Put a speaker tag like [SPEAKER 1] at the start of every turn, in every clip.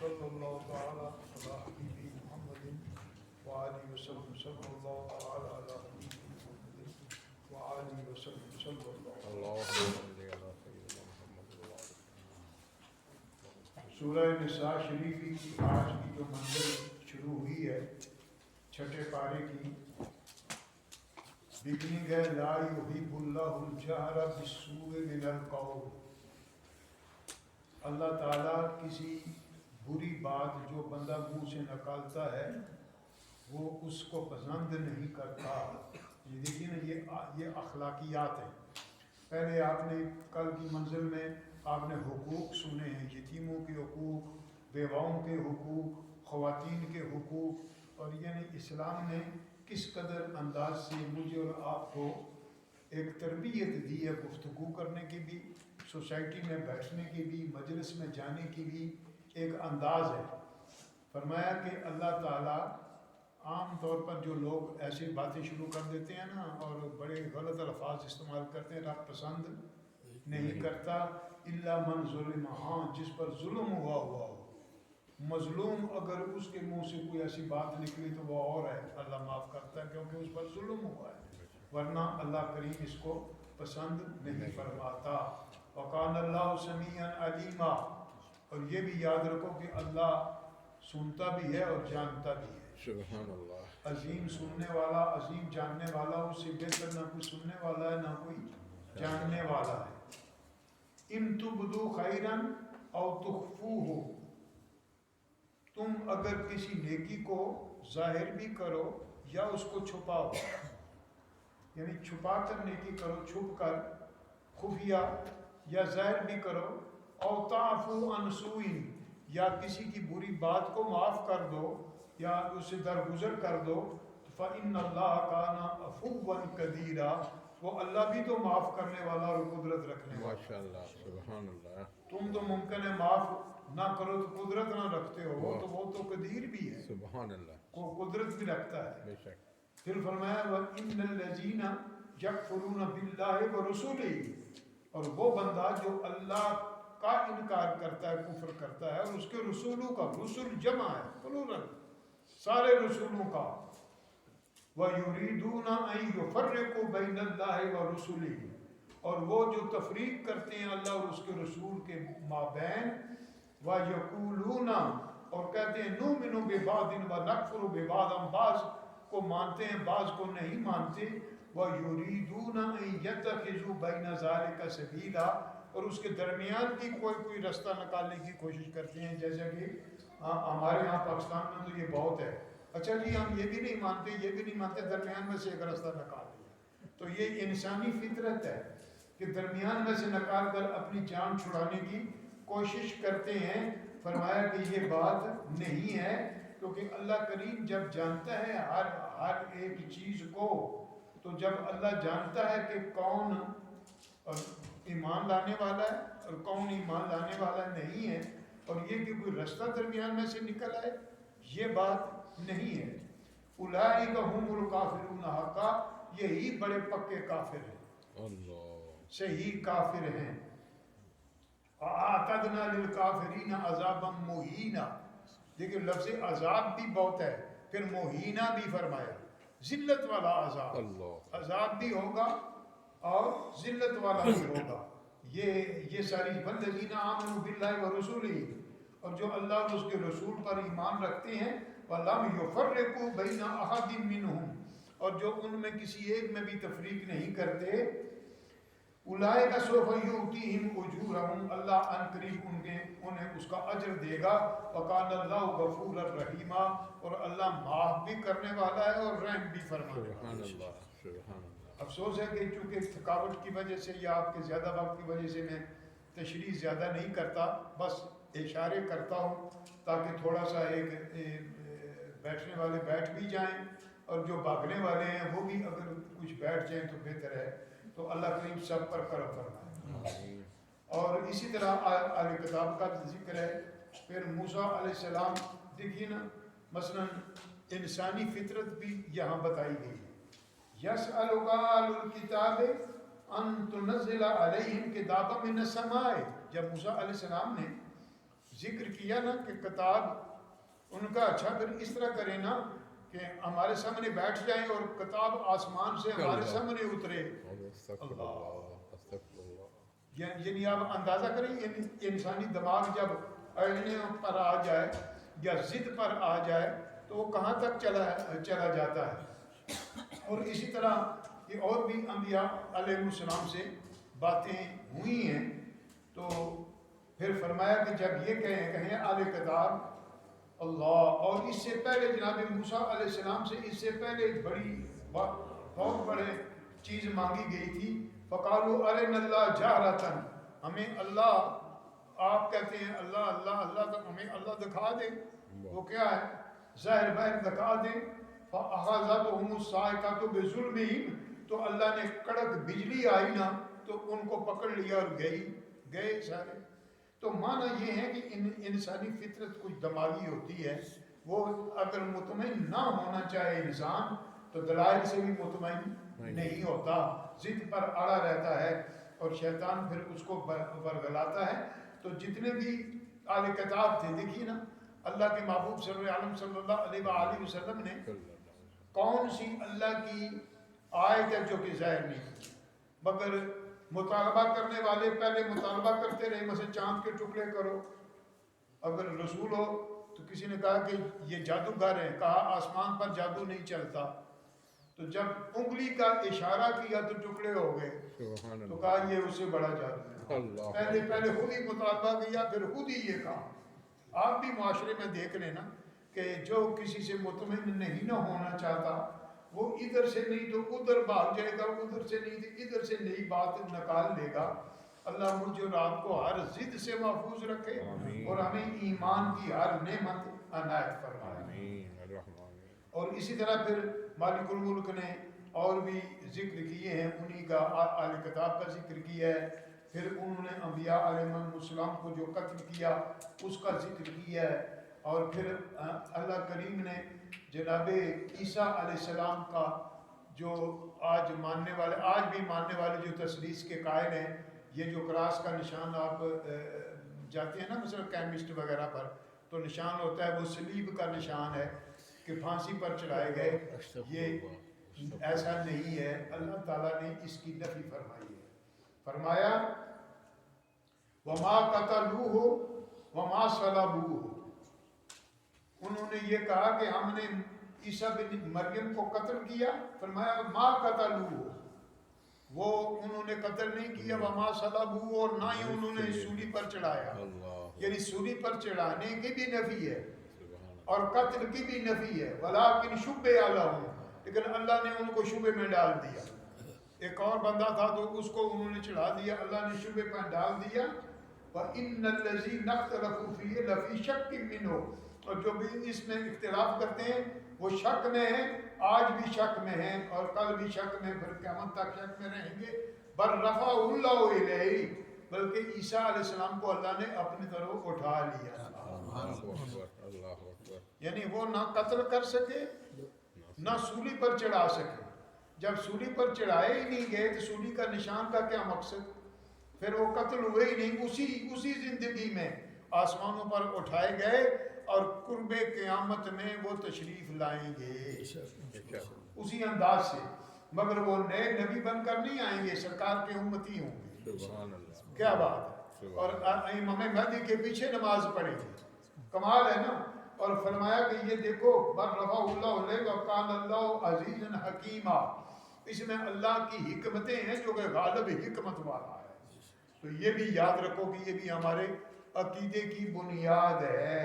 [SPEAKER 1] صلی اللہ تعالی علی حبیبی محمد وآلہ وسلم صلی اللہ تعالی علی حبیبی محمد وآلہ وسلم صلی اللہ سورہ نساء شریفی کی آج کی جو منزل شروع ہوئی ہے چھٹے پارے کی بگننگ ہے لا یحب اللہ الجہر بالسوء من القول. اللہ تعالیٰ کسی بری بات جو بندہ منہ سے نکالتا ہے وہ اس کو پسند نہیں کرتا. یہ دیکھیے نا یہ اخلاقیات ہیں. پہلے آپ نے کل کی منزل میں آپ نے حقوق سنے ہیں, یتیموں کے حقوق, بیواؤں کے حقوق, خواتین کے حقوق, اور یعنی اسلام نے کس قدر انداز سے مجھے اور آپ کو ایک تربیت دی ہے گفتگو کرنے کی بھی, سوسائٹی میں بیٹھنے کی بھی, مجلس میں جانے کی بھی ایک انداز ہے. فرمایا کہ اللہ تعالیٰ عام طور پر جو لوگ ایسی باتیں شروع کر دیتے ہیں نا اور بڑے غلط الفاظ استعمال کرتے ہیں, رب پسند نہیں کرتا. الا من ظلم, ہاں جس پر ظلم ہوا ہو, مظلوم اگر اس کے منہ سے کوئی ایسی بات نکلی تو وہ اور ہے, اللہ معاف کرتا ہے کیونکہ اس پر ظلم ہوا ہے, ورنہ اللہ کریم اس کو پسند نہیں فرماتا. وقان اللہ سمیعا علیما, اور یہ بھی یاد رکھو کہ اللہ سنتا بھی ہے اور جانتا بھی ہے.
[SPEAKER 2] سبحان اللہ.
[SPEAKER 1] عظیم سننے والا, عظیم جاننے والا, اس سے بہتر نہ کوئی سننے والا ہے نہ کوئی جاننے والا ہے. ان تبدو خیرا او تخفوہ, تم اگر کسی نیکی کو ظاہر بھی کرو یا اس کو چھپاؤ, یعنی چھپا کر نیکی کرو, چھپ کر خفیہ, یا ظاہر بھی کرو, او تعفو عن سوء, یا کسی کی بری بات کو معاف کر دو یا اسے درگزر کر دو, فإن اللہ کان عفوا قدیرا, وہ اللہ بھی تو معاف کرنے والا اور قدرت رکھنے والا.
[SPEAKER 2] ماشاءاللہ. سبحان اللہ.
[SPEAKER 1] تم تو ممکن ہے معاف نہ کرو تو قدرت نہ رکھتے ہو, وہ تو قدیر بھی ہے,
[SPEAKER 2] سبحان اللہ.
[SPEAKER 1] کو قدرت بھی رکھتا ہے.
[SPEAKER 2] بے شک.
[SPEAKER 1] پھر فرمایا وَإِنَّ الَّذِينَ يَكْفُرُونَ بِاللَّهِ وَرُسُولِهِ, اور وہ بندہ جو اللہ کا انکار کرتا ہے, کفر کرتا ہے, اور اس کے رسولوں کا, رسول جمع ہے پلورل, سارے رسولوں کا, وَيُرِيدُونَ أَن يُفَرِّقُوا بَيْنَ اللَّهِ وَرُسُولِهِ, اور وہ جو تفریق کرتے ہیں اللہ اور اس کے رسول کے مابین, وَيَقُولُونَ, اور کہتے ہیں نُؤْمِنُ بِبَعْضٍ وَنَكْفُرُ بِبَعْضٍ, بعض کو مانتے ہیں بعض کو نہیں مانتے. وَيُرِيدُونَ أَن يَتَّخِذُوا بَيْنَ ذَلِكَ سَبِيلًا, اور اس کے درمیان بھی کوئی رستہ نکالنے کی کوشش کرتے ہیں, جیسا کہ ہمارے ہاں پاکستان میں تو یہ بہت ہے. اچھا جی ہم یہ بھی نہیں مانتے یہ بھی نہیں مانتے, درمیان میں سے ایک راستہ نکال دیا. تو یہ انسانی فطرت ہے کہ درمیان میں سے نکال کر اپنی جان چھڑانے کی کوشش کرتے ہیں. فرمایا کہ یہ بات نہیں ہے, کیونکہ اللہ کریم جب جانتا ہے ہر ایک چیز کو, تو جب اللہ جانتا ہے کہ کون ایمان لانے والا ہے اور کون ایمان لانے والا نہیں ہے, اور یہ کہ کوئی رستہ درمیان میں سے نکل آئے, یہ بات نہیں ہے. اولئک هم الکافرون حقا, یہی بڑے پکے کافر ہیں,
[SPEAKER 2] اللہ.
[SPEAKER 1] صحیح کافر ہیں. اعتدنا للکافرین عذابا مہینا, دیکھیں لفظ عذاب بھی بہت ہے, پھر مہینہ بھی فرمایا, ذلت والا عذاب, عذاب بھی ہوگا اور ذلت والا بھی ہوگا. یہ ساری والذین آمنوا باللہ ورسولہ, اور جو اللہ اور اس کے رسول پر ایمان رکھتے ہیں, وَلَمْ يُفَرِّقُوا بَيْنَ أَحَدٍ مِّنْهُمْ, اور جو ان میں کسی ایک میں بھی تفریق نہیں کرتے, اولئک سوف یؤتیہم اجورہم, اللہ ان قریب انہیں اس کا اجر دے گا. وکان اللہ غفورا رحیما, اور اللہ معاف بھی کرنے والا ہے اور رحم بھی فرمانے والا ہے.
[SPEAKER 2] سبحان اللہ. سبحان اللہ.
[SPEAKER 1] افسوس ہے کہ چونکہ تھکاوٹ کی وجہ سے یا آپ کے زیادہ وقت کی وجہ سے میں تشریح زیادہ نہیں کرتا, بس اشارے کرتا ہوں تاکہ تھوڑا سا ایک بیٹھنے والے بیٹھ بھی جائیں اور جو بھاگنے والے ہیں وہ بھی اگر کچھ بیٹھ جائیں تو بہتر ہے. تو اللہ کریم سب پر کرم فرمائے. اور اسی طرح اہل کتاب کا ذکر ہے. پھر موسیٰ علیہ السلام, دیکھیے نا مثلا انسانی فطرت بھی یہاں بتائی گئی ہے. یسألک اہل الکتاب ان تنزل علیہم کتابا من السماء, جب موسیٰ علیہ السلام نے ذکر کیا نا کہ کتاب ان کا اچھا پھر اس طرح کریں نا کہ ہمارے سامنے بیٹھ جائیں اور کتاب آسمان سے ہمارے سامنے اترے.
[SPEAKER 2] استغفر اللہ استغفر اللہ.
[SPEAKER 1] یعنی آپ اندازہ کریں انسانی دماغ جب اڑنے پر آ جائے یا ضد پر آ جائے تو وہ کہاں تک چلا جاتا ہے. اور اسی طرح یہ اور بھی انبیاء علیہ السلام سے باتیں ہوئی ہیں. تو پھر فرمایا کہ جب یہ کہیں اہل کتاب اللہ، اور اس سے پہلے جناب موسیٰ علیہ السلام سے اس سے پہلے بہت بڑے چیز مانگی گئی تھی. فقالوا ارنا اللہ جہرتاً، ہمیں اللہ، آپ کہتے ہیں اللہ اللہ اللہ، تو ہمیں اللہ دکھا دے. وہ کیا ہے؟ ظاہر بہر دکھا دیں. فأخذتهم الصاعقۃ بظلمہم، تو اللہ نے کڑک بجلی آئی نا تو ان کو پکڑ لیا اور گئے سارے. تو معنی یہ ہے کہ انسانی فطرت کچھ دماغی ہوتی ہے، وہ اگر مطمئن نہ ہونا چاہے انسان تو دلائل سے بھی مطمئن نہیں ہوتا، ضد پر اڑا رہتا ہے اور شیطان پھر اس کو برگلاتا ہے. تو جتنے بھی اہل کتاب تھے، دیکھیے نا اللہ کے محبوب صلی اللہ علیہ وآلہ وسلم نے کون سی اللہ کی آیت ہے جو کہ ظاہر نہیں کی، مگر مطالبہ کرنے والے پہلے مطالبہ کرتے رہے، مثلا چاند کے ٹکڑے کرو. اگر رسول ہو تو کسی نے کہا کہ یہ جادوگر ہے، کہا آسمان پر جادو نہیں چلتا. تو جب انگلی کا اشارہ کیا تو ٹکڑے ہو گئے، تو کہا یہ اس سے بڑا جادو ہے. پہلے خود ہی مطالبہ کیا، پھر خود ہی یہ کہا. آپ بھی معاشرے میں دیکھ لیں نا کہ جو کسی سے مطمئن نہیں نہ ہونا چاہتا وہ ادھر سے نہیں تو ادھر بھاگ جائے گا، ادھر سے نہیں تو ادھر سے نئی بات نکال لے گا. اللہ مجھ اور آپ کو ہر ضد سے محفوظ رکھے اور ہمیں ایمان کی ہر نعمت عنایت فرمائے. اور اسی طرح پھر مالک الملک نے اور بھی ذکر کیے ہیں، انہی کا اہل کتاب کا ذکر کیا ہے. پھر انہوں نے انبیاء علیہ السلام کو جو قتل کیا اس کا ذکر کیا ہے. اور پھر اللہ کریم نے جناب عیسیٰ علیہ السلام کا جو آج بھی ماننے والے جو تثلیث کے قائل ہیں، یہ جو کراس کا نشان آپ جاتے ہیں نا مثلا کیمسٹ وغیرہ پر تو نشان ہوتا ہے، وہ صلیب کا نشان ہے کہ پھانسی پر چڑھائے گئے. یہ ایسا نہیں ہے، اللہ تعالیٰ نے اس کی نفی فرمائی ہے. فرمایا وما قتلوه وما صلبوه، انہوں نے یہ کہا کہ ہم نے عیسیٰ بن مریم کو قتل کیا. فرمایا ما قتلوه، وہ انہوں نے قتل نہیں کیا. وما صلبوه، اور نہ ہی انہوں نے سولی پر چڑھایا. یعنی سولی پر چڑھانے کی بھی نفی ہے اور قتل کی بھی نفی ہے. ولکن شبہ لہم، لیکن اللہ نے ان کو شبہ میں ڈال دیا. ایک اور بندہ تھا تو اس کو انہوں نے چڑھا دیا، اللہ نے شبہ پر ڈال دیا. وَإِنَّ الَّذِينَ اخْتَلَفُوا فِيهِ لَفِي شَكٍّ مِّنْهُ، اور جو بھی اس میں اختلاف کرتے ہیں وہ شک میں ہیں، آج بھی شک میں ہیں اور کل بھی شک میں، پھر قیامت تک شک میں رہیں گے. بل رفعہ اللہ الیہ، بلکہ عیسیٰ علیہ السلام کو اللہ نے اپنی طرف اٹھا لیا. یعنی وہ نہ قتل کر سکے نہ سولی پر چڑھا سکے. جب سولی پر چڑھائے ہی نہیں گئے تو سولی کا نشان کا کیا مقصد؟ پھر وہ قتل ہوئے ہی نہیں، اسی زندگی میں آسمانوں پر اٹھائے گئے اور قرب قیامت میں وہ تشریف لائیں گے اسی انداز سے. مگر وہ نئے نبی بن کر نہیں آئیں گے، سرکار کے امتی ہوں گے. کیا بات ہے! اور امام مہدی کے پیچھے نماز پڑھیں گے. کمال ہے نا. اور فرمایا کہ یہ دیکھو بر رفع اللہ علیہ وقال اللہ عزیز حکیمہ، اس میں اللہ کی حکمتیں ہیں جو کہ غالب حکمت والا ہے. تو یہ بھی یاد رکھو کہ یہ بھی ہمارے عقیدے کی بنیاد ہے،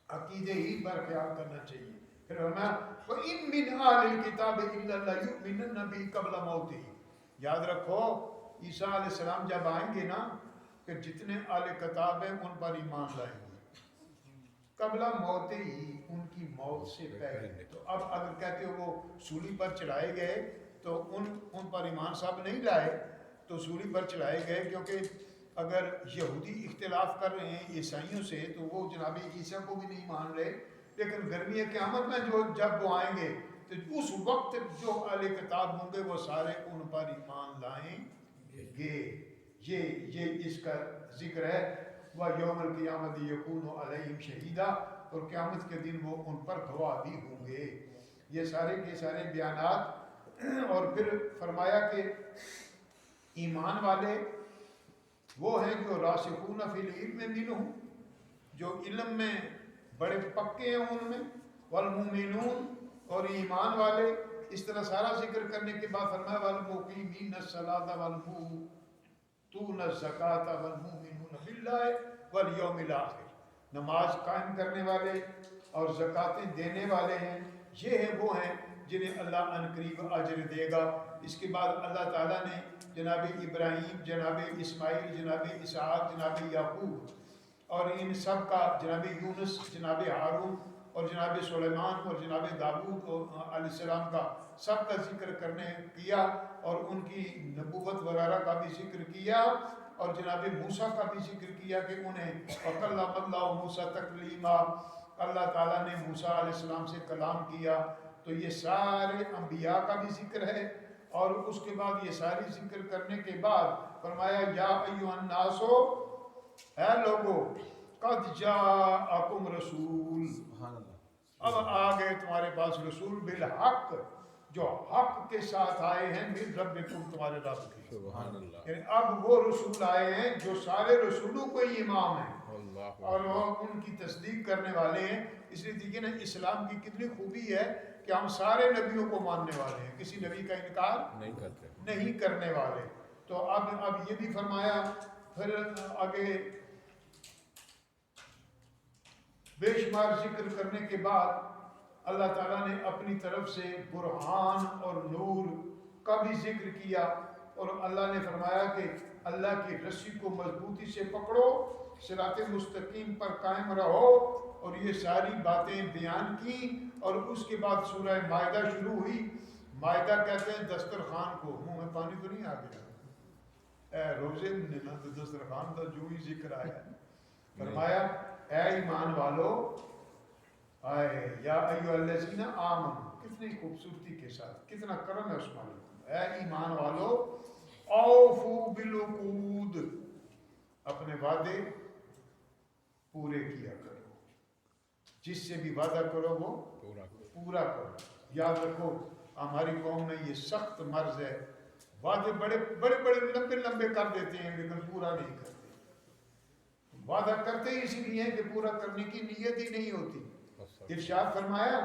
[SPEAKER 1] عقیدے ہی پر خیال کرنا چاہیے. پھر فرمایا وَإِن مِّنْ أَهْلِ الْكِتَابِ إِلَّا لَيُؤْمِنَنَّ بِهِ قَبْلَ مَوْتِهِ. یاد رکھو عیسیٰ علیہ السلام جب آئیں گے نا کہ جتنے اہل کتاب ہیں ان پر ایمان لائیں گے قبل موت ہی، ان کی موت سے پہلے. تو اب اگر کہتے ہو وہ سولی پر چڑھائے گئے تو ان پر ایمان صاحب نہیں لائے تو سولی پر چڑھائے گئے، کیونکہ اگر یہودی اختلاف کر رہے ہیں عیسائیوں سے تو وہ جناب عیسیٰ کو بھی نہیں مان رہے. لیکن گرمی قیامت میں جب وہ آئیں گے تو اس وقت جو اہل کتاب ہوں گے وہ سارے ان پر ایمان لائیں گے. یہ اس کا ذکر ہے. و یوم القیامت یکون علیہم شہیدا، اور قیامت کے دن وہ ان پر گواہ بھی ہوں گے۔ یہ سارے کے سارے بیانات، اور پھر فرمایا کہ ایمان والے وہ ہیں جو راسخون فی العلم منہم، جو علم میں بڑے پکے ہیں ان میں، والمؤمنون، اور ایمان والے۔ اس طرح سارا ذکر کرنے کے بعد فرمایا والمقیمین الصلاۃ والمؤتون الزکاۃ والمؤمنون باللہ والیوم الآخر، نماز قائم کرنے والے اور زکاتیں دینے والے ہیں، یہ وہ ہیں جنہیں اللہ عنقریب اجر دے گا۔ اس کے بعد اللہ تعالیٰ نے جناب ابراہیم، جناب اسماعیل، جناب اسحاق، جناب یعقوب اور ان سب کا، جناب یونس، جناب ہارون اور جناب سلیمان اور جناب داؤد علیہ السلام کا، سب کا ذکر کرنے کیا، اور ان کی نبوت وغیرہ کا بھی ذکر کیا، اور جناب موسیٰ کا بھی ذکر کیا کہ انہیں وَكَلَّمَ اللَّهُ مُوسَىٰ تَكْلِيمًا، اللہ تعالیٰ نے موسیٰ علیہ السلام سے کلام کیا۔ تو یہ سارے انبیاء کا بھی ذکر ہے، اور اس کے بعد یہ ساری ذکر کرنے کے بعد فرمایا یا ایھا الناس، اے لوگو، قد جاءکم رسول، اب آ گئے تمہارے پاس رسول، بالحق، جو حق کے ساتھ آئے ہیں، من ربکم، تمہارے رب کے،
[SPEAKER 2] سبحان اللہ،
[SPEAKER 1] یعنی اب وہ رسول آئے ہیں جو سارے رسولوں کو ہی امام ہیں اور وہ ان کی تصدیق کرنے والے ہیں۔ اس لیے دیکھیے نا اسلام کی کتنی خوبی ہے کہ ہم سارے نبیوں کو ماننے والے ہیں، کسی نبی کا انکار نہیں کرنے والے۔ تو اب یہ بھی فرمایا، پھر آگے بے شمار ذکر کرنے کے بعد اللہ تعالیٰ نے اپنی طرف سے برہان اور نور کا بھی ذکر کیا، اور اللہ نے فرمایا کہ اللہ کی رسی کو مضبوطی سے پکڑو، صراط مستقیم پر قائم رہو، اور یہ ساری باتیں بیان کی۔ اور اس کے بعد سورہ مائدہ شروع ہوئی۔ مائدہ کہتے ہیں دسترخوان کو، منہ میں پانی تو نہیں آ گیا، اے روزے میں نا تو دسترخوان کا جو ہی ذکر آیا، فرمایا اے ایمان والو، آئے یا ایھا الذین آمنوا، کتنی خوبصورتی کے ساتھ، کتنا کرم ہے اس مالک، اے ایمان والو، اوفو بالعقود، اپنے وعدے پورے کیا کرو، جس سے بھی وعدہ کرو وہ پورا کرو۔ یاد رکھو ہماری قوم میں یہ سخت مرض ہے، وعدے بڑے بڑے بڑے لمبے لمبے کر دیتے ہیں لیکن پورا نہیں کرتے۔ وعدہ کرتے ہی اسی لیے کہ پورا کرنے کی نیت ہی نہیں ہوتی۔ ارشاد فرمایا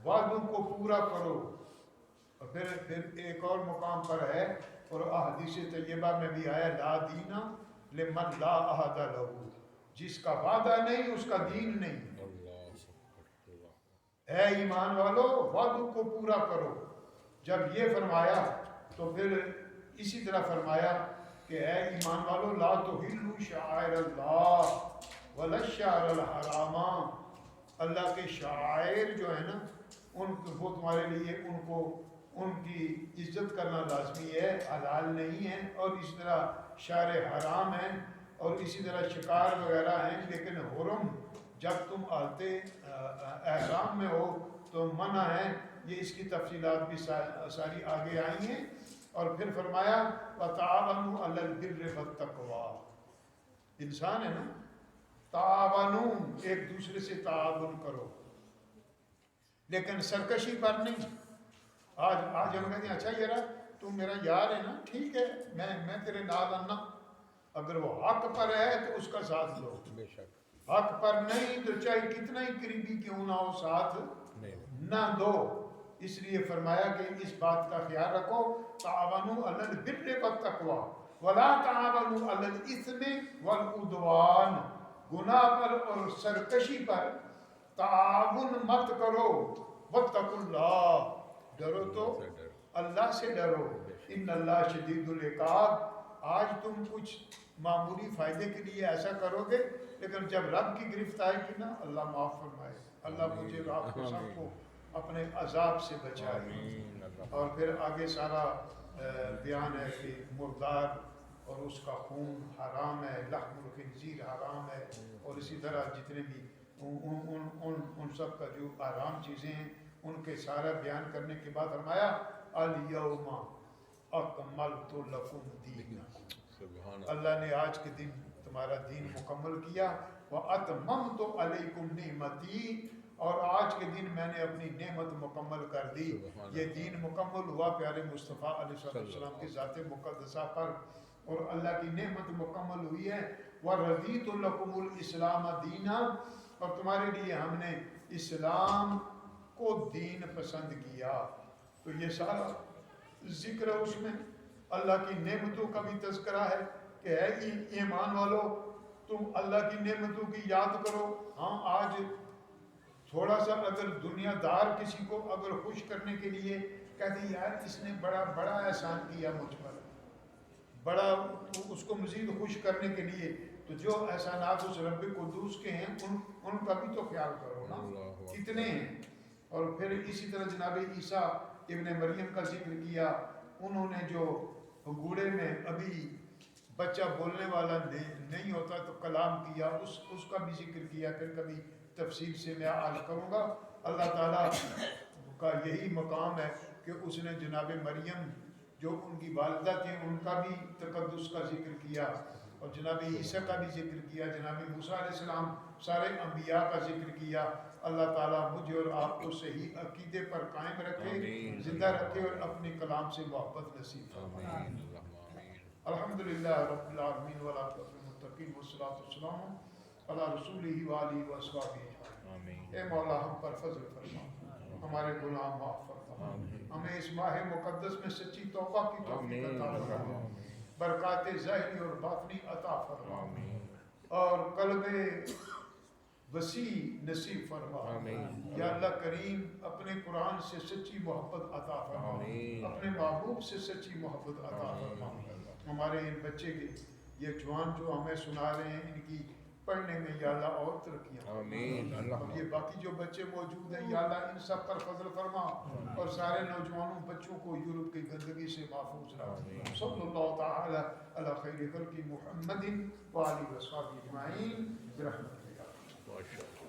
[SPEAKER 1] وعدوں کو پورا کرو، اور پھر ایک اور مقام پر ہے، اور احادیث طیبہ میں بھی آیا لا دین لمن لا عہد لہ، جس کا وعدہ نہیں اس کا دین نہیں۔ اے ایمان والو وعدوں کو پورا کرو۔ جب یہ فرمایا تو پھر اسی طرح فرمایا کہ اے ایمان والو لا تحلوا شعائر اللہ ولا الشہر الحرام، اللہ کے شعائر جو ہے نا ان وہ تمہارے لیے ان کی عزت کرنا لازمی ہے، حلال نہیں ہے، اور اس طرح شہر حرام ہیں، اور اسی طرح شکار وغیرہ ہیں، لیکن حرم جب تم حالت احرام میں ہو تو منع ہے۔ یہ اس کی تفصیلات بھی ساری آگے آئی ہیں۔ اور پھر فرمایا وَتَعَاوَنُوا عَلَى الْبِرِّ وَالتَّقْوَىٰ، انسان ہے نا، تعاونوا، ایک دوسرے سے تعاون کرو، لیکن سرکشی پر نہیں۔ آج ہم کہتے ہیں اچھا یار تو میرا یار ہے نا، ٹھیک ہے میں تیرے نال آنا، اگر وہ حق پر ہے تو اس کا ساتھ لو،
[SPEAKER 2] بے شک،
[SPEAKER 1] حق پر نہیں تو چاہے کتنا ہی قریبی کیوں نہ ہو ساتھ نہ دو۔ اس لیے فرمایا کہ اس بات کا خیال رکھو تعاونوا علی البر والتقوی ولا تعاونوا علی الاثم والعدوان، گناہ پر اور سرکشی پر تعاون مت کرو، واتقوا اللہ، ڈرو تو اللہ سے ڈرو، ان اللہ شدید العقاب۔ آج تم کچھ معمولی فائدے کے لیے ایسا کرو گے، لیکن جب رب کی گرفت آئے گی نا، اللہ معاف فرمائے، اللہ مجھے اور آپ کو سب کو اپنے عذاب سے بچائے۔ اور پھر آگے سارا بیان ہے کہ مردار اور اس کا خون حرام ہے، لحم الخنزیر حرام ہے، اور اسی طرح جتنے بھی ان سب کا جو حرام چیزیں ہیں ان کے سارا بیان کرنے کے بعد فرمایا الیوم اکملت لکم دینکم، اللہ نے آج کے دن تمہارا دین مکمل کیا وَأَتْمَمْتُ عَلَيْكُمْ نِعْمَتِي اور آج کے دن میں نے اپنی نعمت مکمل کر دی. یہ دین مکمل ہوا پیارے مصطفیٰ علیہ السلام کی ذات مقدسہ پر اور اللہ کی نعمت مکمل ہوئی ہے. وَرَضِيتُ لَكُمُ الْإِسْلَامَ دِينًا اور تمہارے لیے ہم نے اسلام کو دین پسند کیا. تو یہ سارا ذکر ہے اس میں اللہ کی نعمتوں کا بھی تذکرہ ہے کہ اے ایمان والو تم اللہ کی نعمتوں کی یاد کرو. ہاں آج تھوڑا سا اگر دنیا دار کسی کو اگر خوش کرنے کے لیے کہتے یار اس نے بڑا احسان کیا مجھ پر, بڑا اس کو مزید خوش کرنے کے لیے, تو جو احسانات اس رب قدوس کے ہیں ان کا بھی تو خیال کرو نا, کتنے ہیں. اور پھر اسی طرح جناب عیسیٰ ابن مریم کا ذکر کیا, انہوں نے جو گوڑے میں ابھی بچہ بولنے والا نہیں ہوتا تو کلام کیا, اس کا بھی ذکر کیا. پھر کبھی تفصیل سے میں عرض کروں گا. اللہ تعالیٰ کا یہی مقام ہے کہ اس نے جناب مریم جو ان کی والدہ تھیں ان کا بھی تقدس کا ذکر کیا اور جناب عیسیٰ کا بھی ذکر کیا, جناب موسیٰ علیہ السلام سارے انبیاء کا ذکر کیا. اللہ تعالیٰ مجھے اور آپ کو صحیح عقیدے پر قائم رکھے, زندہ رکھے اور اپنے کلام سے محبت نصیب فرمائے. الحمدللہ رب العالمین والعاقبۃ للمتقین والصلاۃ والسلام علی رسولہ وآلہ وصحبہ اجمعین. اے مولا ہم پر فضل فرما, ہمارے گناہ معاف فرما, ہمیں اس ماہ مقدس میں سچی توبہ کی توفیق عطا فرما, برکات ظاہری اور باطنی عطا فرما اور قلب وسیع نصیب فرما. یا اللہ کریم اپنے قرآن سے سچی محبت عطا فرما, اپنے محبوب سے سچی محبت عطا فرما. ہمارے ان بچے کے یہ جوان جو ہمیں سنا رہے ہیں ان کی پڑھنے میں یا اللہ اور ترقیاں, اور یہ باقی جو بچے موجود ہیں یا اللہ ان سب پر فضل فرما اور سارے نوجوانوں بچوں کو یورپ کی گندگی سے محفوظ رکھ. صلی اللہ تعالی علی خیر خلق محمد وآلہ وصحبہ اجمعین برحمتہ.